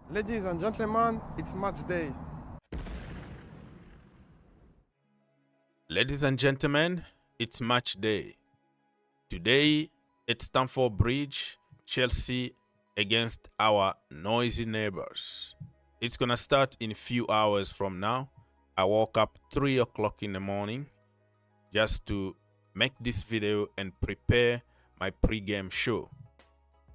Ladies and gentlemen, it's match day. Ladies and gentlemen, it's match day. Today at Stamford Bridge, Chelsea against our noisy neighbors. It's gonna start in a few hours from now. I woke up 3 o'clock in the morning just to make this video and prepare my pre-game show.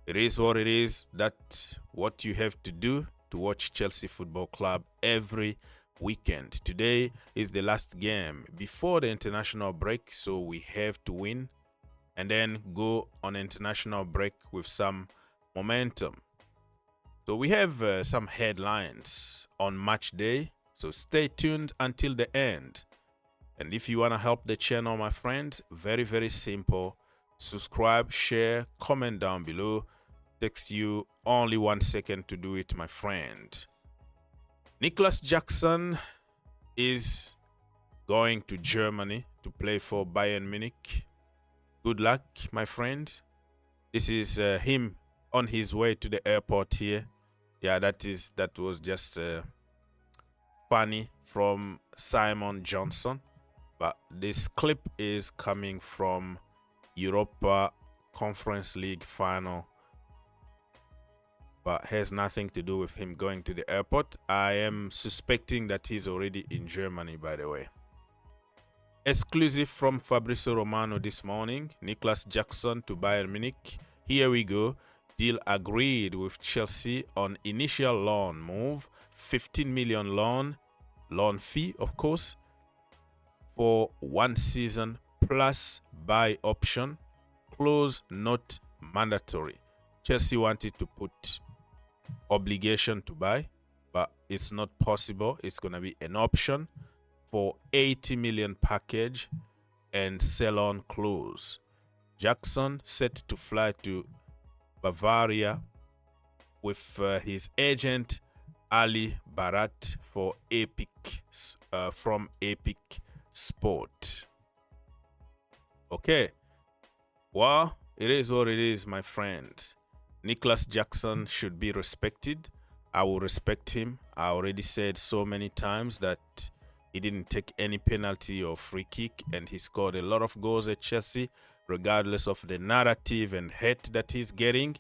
It is what it is. That's what you have to do to watch Chelsea Football Club every weekend. Today is the last game before the international break, so we have to win and then go on international break with some momentum. So we have some headlines on match day, so stay tuned until the end. And if you want to help the channel, my friends, very simple. Subscribe, share, comment down below. Takes you only 1 second to do it, my friend. Nicolas Jackson is going to Germany to play for Bayern Munich. Good luck, my friend. This is him on his way to the airport here. Yeah, that was just funny from Simon Johnson. But this clip is coming from Europa Conference League final, but has nothing to do with him going to the airport. I am suspecting that he's already in Germany, by the way. Exclusive from Fabrizio Romano this morning. Nicolas Jackson to Bayern Munich. Here we go. Deal agreed with Chelsea on initial loan move. 15 million loan fee, of course, for 1 season plus buy option. Clause not mandatory. Chelsea wanted to put obligation to buy, but it's not possible. It's going to be an option for 80 million package and sell on clause. Jackson set to fly to Bavaria with his agent Ali Barat for from Epic Sport. Okay, well, it is what it is, my friend. Nicolas Jackson should be respected. I will respect him. I already said so many times that he didn't take any penalty or free kick, and he scored a lot of goals at Chelsea, regardless of the narrative and hate that he's getting.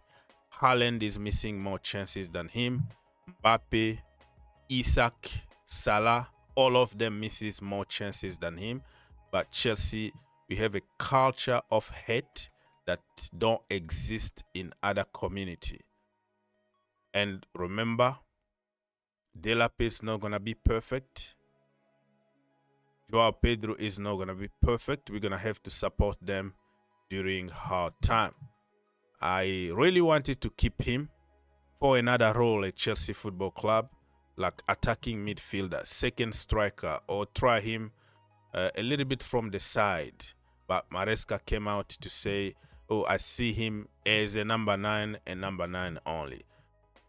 Haaland is missing more chances than him. Mbappe, Isak, Salah, all of them misses more chances than him. But Chelsea, we have a culture of hate that don't exist in other community. And remember, Delap is not going to be perfect. Joao Pedro is not going to be perfect. We're going to have to support them during hard time. I really wanted to keep him for another role at Chelsea Football Club, like attacking midfielder, second striker, or try him a little bit from the side. But Maresca came out to say, oh, I see him as a number 9 and number 9 only.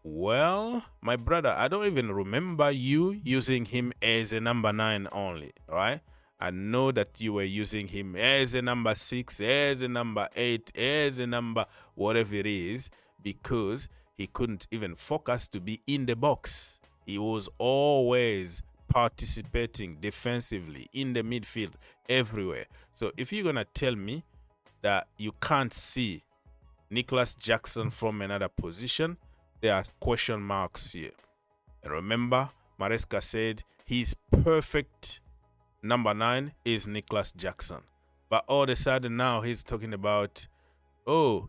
Well, my brother, I don't even remember you using him as a number 9 only, right? I know that you were using him as a number 6, as a number 8, as a number whatever it is, because he couldn't even focus to be in the box. He was always participating defensively in the midfield, everywhere. So if you're going to tell me that you can't see Nicolas Jackson from another position, there are question marks here. And remember, Maresca said his perfect number 9 is Nicolas Jackson. But all of a sudden now he's talking about, oh,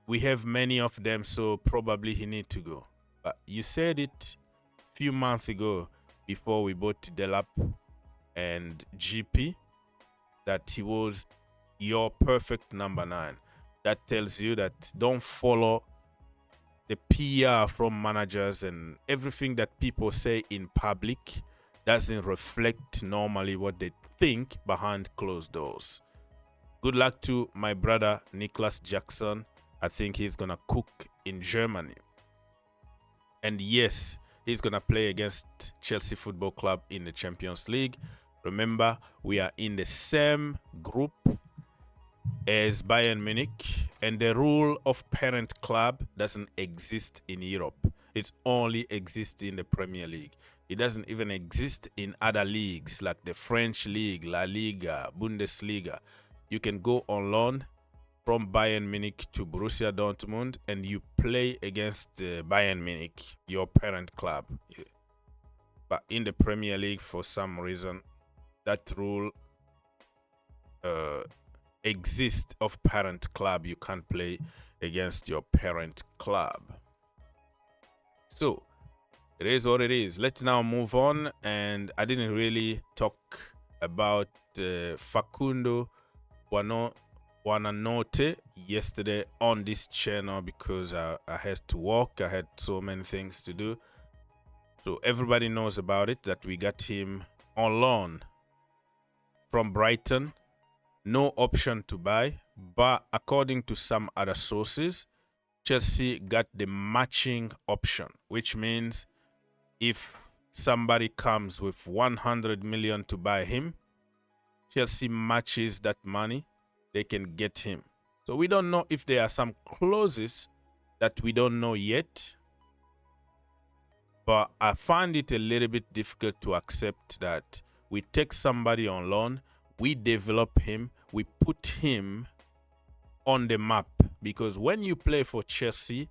we have many of them, so probably he need to go. But you said it a few months ago before we bought Delap and GP that he was your perfect number 9. That tells you that don't follow the PR from managers, and everything that people say in public doesn't reflect normally what they think behind closed doors. Good luck to my brother Nicolas Jackson. I think he's gonna cook in Germany. And yes, he's gonna play against Chelsea Football Club in the Champions League. Remember, we are in the same group as Bayern Munich, and the rule of parent club doesn't exist in Europe. It only exists in the Premier League. It doesn't even exist in other leagues like the French League, La Liga, Bundesliga. You can go on loan from Bayern Munich to Borussia Dortmund and you play against Bayern Munich, your parent club. But in the Premier League, for some reason, that rule exists of parent club. You can't play against your parent club. So it is what it is. Let's now move on. And I didn't really talk about Facundo Buonanotte yesterday on this channel because I had to work. I had so many things to do. So everybody knows about it, that we got him on loan from Brighton. No option to buy. But according to some other sources, Chelsea got the matching option, which means if somebody comes with 100 million to buy him, Chelsea matches that money, they can get him. So we don't know if there are some clauses that we don't know yet. But I find it a little bit difficult to accept that we take somebody on loan, we develop him, we put him on the map. Because when you play for Chelsea,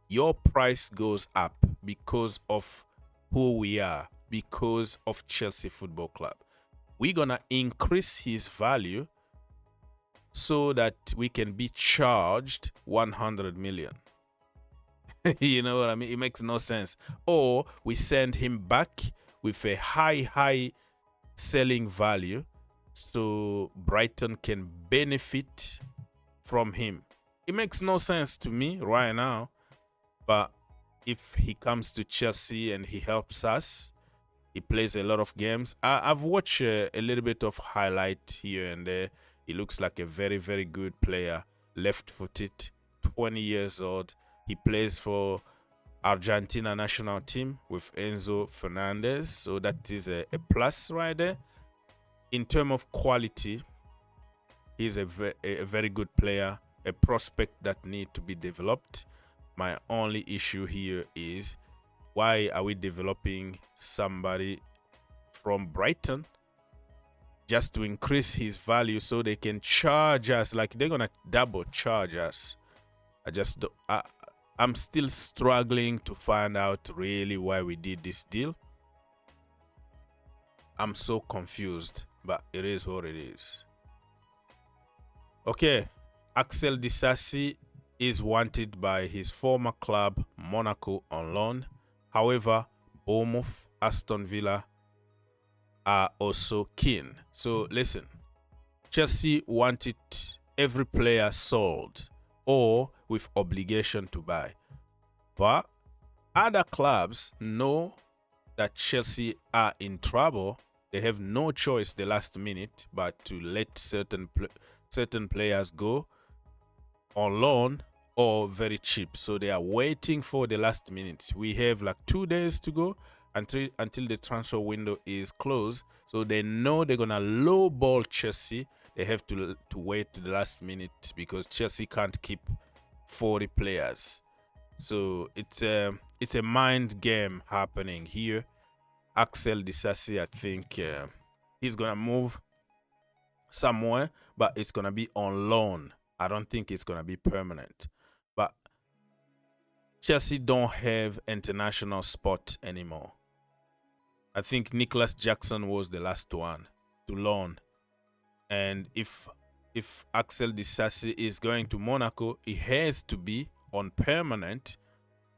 your price goes up because of who we are, because of Chelsea Football Club. We're going to increase his value so that we can be charged 100 million. You know what I mean? It makes no sense. Or we send him back with a high selling value so Brighton can benefit from him. It makes no sense to me right now. But if he comes to Chelsea and he helps us, he plays a lot of games. I've watched a little bit of highlight here and there. He looks like a very good player. Left-footed, 20 years old. He plays for Argentina national team with Enzo Fernandez. So that is a plus right there. In terms of quality, he's a very good player. A prospect that need to be developed. My only issue here is, why are we developing somebody from Brighton just to increase his value so they can charge us? Like, they're gonna double charge us. I'm still struggling to find out really why we did this deal. I'm so confused, but it is what it is. Okay, Axel Disasi is wanted by his former club Monaco on loan. However, Bournemouth, Aston Villa are also keen. So listen, Chelsea wanted every player sold or with obligation to buy. But other clubs know that Chelsea are in trouble. They have no choice the last minute but to let certain players go on loan or very cheap. So they are waiting for the last minute. We have like 2 days to go until the transfer window is closed. So they know they're gonna lowball Chelsea. They have to wait to the last minute because Chelsea can't keep 40 players. So it's a mind game happening here. Axel Disasi, I think he's gonna move somewhere, but it's gonna be on loan. I don't think it's gonna be permanent. But Chelsea don't have international spot anymore. I think Nicolas Jackson was the last one to loan. And if Axel Disasi is going to Monaco, it has to be on permanent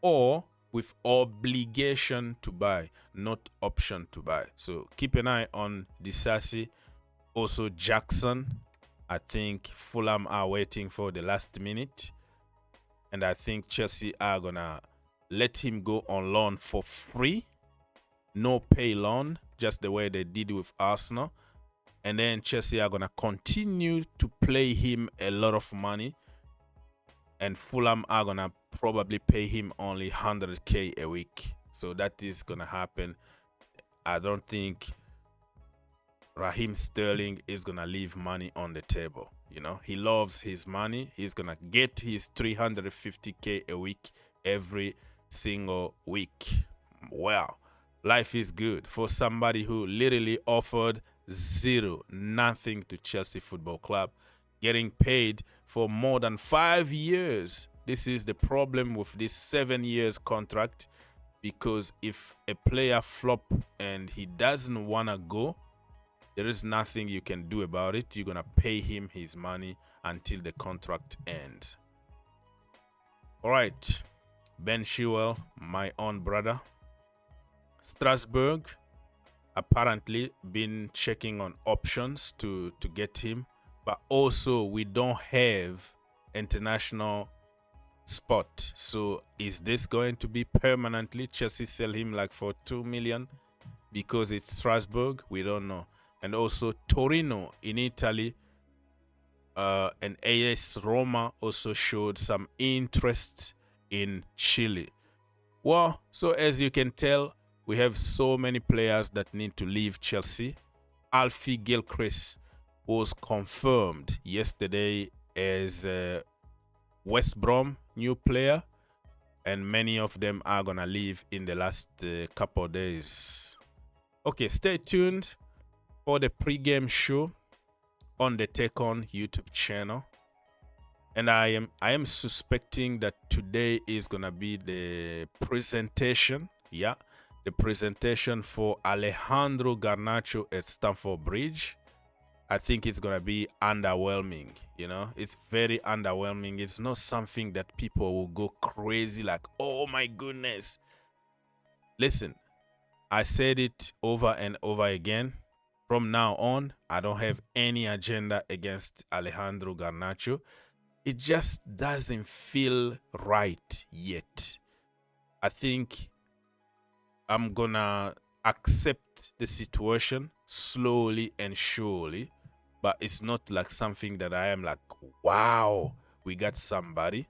or with obligation to buy, not option to buy. So keep an eye on Disasi. Also Jackson. I think Fulham are waiting for the last minute. And I think Chelsea are going to let him go on loan for free. No pay loan, just the way they did with Arsenal. And then Chelsea are going to continue to play him a lot of money. And Fulham are going to probably pay him only 100K a week. So that is going to happen. I don't think Raheem Sterling is going to leave money on the table. You know, he loves his money. He's going to get his 350K a week every single week. Well, life is good for somebody who literally offered nothing to Chelsea Football Club, getting paid for more than 5 years. This is the problem with this 7 years contract, because if a player flop and he doesn't want to go, there is nothing you can do about it. You're going to pay him his money until the contract ends. All right, Ben Chilwell, my own brother. Strasbourg apparently been checking on options to get him, but also we don't have international spot. So is this going to be permanently? Chelsea sell him like for 2 million because it's Strasbourg? We don't know. And also Torino in Italy and AS Roma also showed some interest in Chile. Well, so as you can tell, we have so many players that need to leave Chelsea. Alfie Gilchrist was confirmed yesterday as West Brom new player, and many of them are gonna leave in the last couple of days. Okay, stay tuned for the pre-game show on the Take On YouTube channel, and I am suspecting that today is gonna be the presentation. Yeah, the presentation for Alejandro Garnacho at Stamford Bridge. I think it's going to be underwhelming, you know. It's very underwhelming. It's not something that people will go crazy like, oh my goodness. Listen, I said it over and over again. From now on, I don't have any agenda against Alejandro Garnacho. It just doesn't feel right yet. I think I'm gonna accept the situation slowly and surely, but it's not like something that I am like, wow, we got somebody.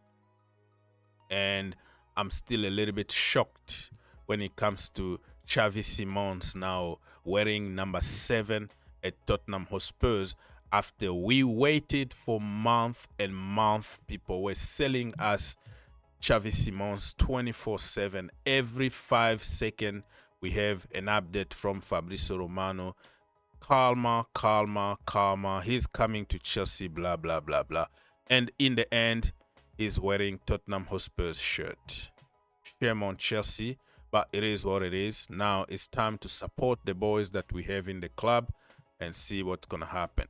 And I'm still a little bit shocked when it comes to Xavi Simons now wearing number 7 at Tottenham Hotspurs after we waited for month and month. People were selling us Xavi Simons 24/7. Every 5 seconds, we have an update from Fabrizio Romano. Calma, calma, calma. He's coming to Chelsea, blah, blah, blah, blah. And in the end, he's wearing Tottenham Hotspur's shirt. Shame on Chelsea, but it is what it is. Now it's time to support the boys that we have in the club and see what's going to happen.